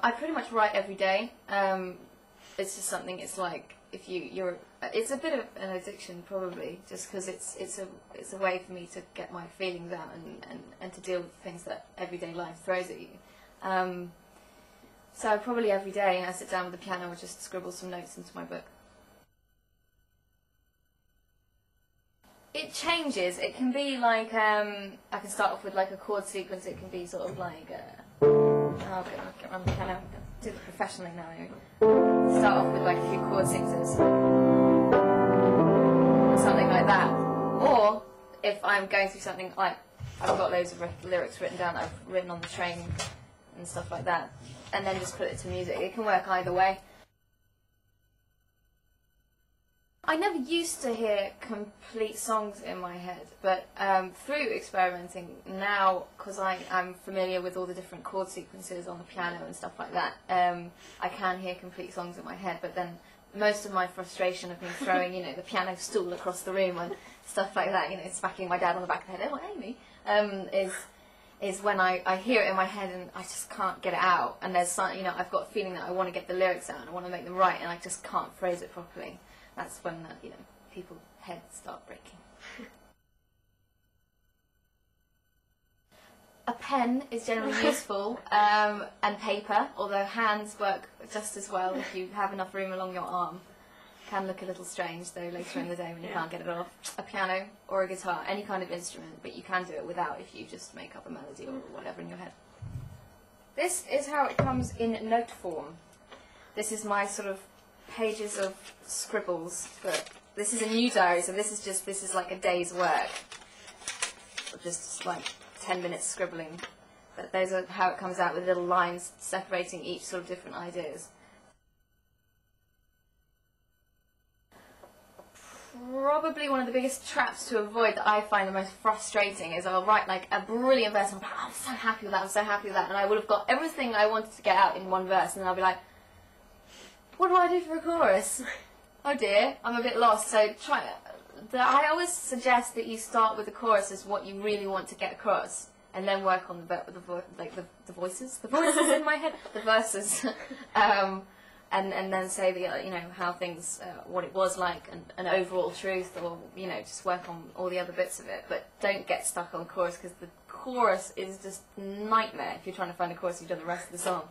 I pretty much write every day. It's just something. It's like if you're. It's a bit of an addiction probably, just because it's a way for me to get my feelings out and to deal with things that everyday life throws at you. So probably every day I sit down with the piano and just scribble some notes into my book. It changes. It can be like I can start off with like a chord sequence. It can be sort of like I'll get around the piano. Do it professionally now. Anyway. Start off with like a few chord sequences, something like that. Or if I'm going through something like I've got loads of lyrics written down that I've written on the train and stuff like that, and then just put it to music. It can work either way. I never used to hear complete songs in my head, but through experimenting now, because I'm familiar with all the different chord sequences on the piano and stuff like that, I can hear complete songs in my head, but then most of my frustration of me throwing, the piano stool across the room and stuff like that, smacking my dad on the back of the head, oh, Amy, is when I hear it in my head and I just can't get it out, and there's some, I've got a feeling that I want to get the lyrics out and I want to make them right, and I just can't phrase it properly. That's when, people's heads start breaking. A pen is generally useful, and paper, although hands work just as well if you have enough room along your arm. Can look a little strange, though, later in the day when you can't get it off. A piano or a guitar, any kind of instrument, but you can do it without if you just make up a melody or whatever in your head. This is how it comes in note form. This is my sort of pages of scribbles, but this is a new diary, so this is like a day's work, just like 10 minutes scribbling. But those are how it comes out, with little lines separating each sort of different ideas. Probably one of the biggest traps to avoid that I find the most frustrating is I'll write like a brilliant verse and I'm so happy with that, I'm so happy with that, and I would have got everything I wanted to get out in one verse, and then I'll be like, what do I do for a chorus? Oh dear, I'm a bit lost. So I always suggest that you start with the chorus as what you really want to get across, and then work on the voices in my head, the verses, and then say how things, what it was like, and an overall truth, or just work on all the other bits of it. But don't get stuck on the chorus, because the chorus is just a nightmare if you're trying to find a chorus you've done the rest of the song.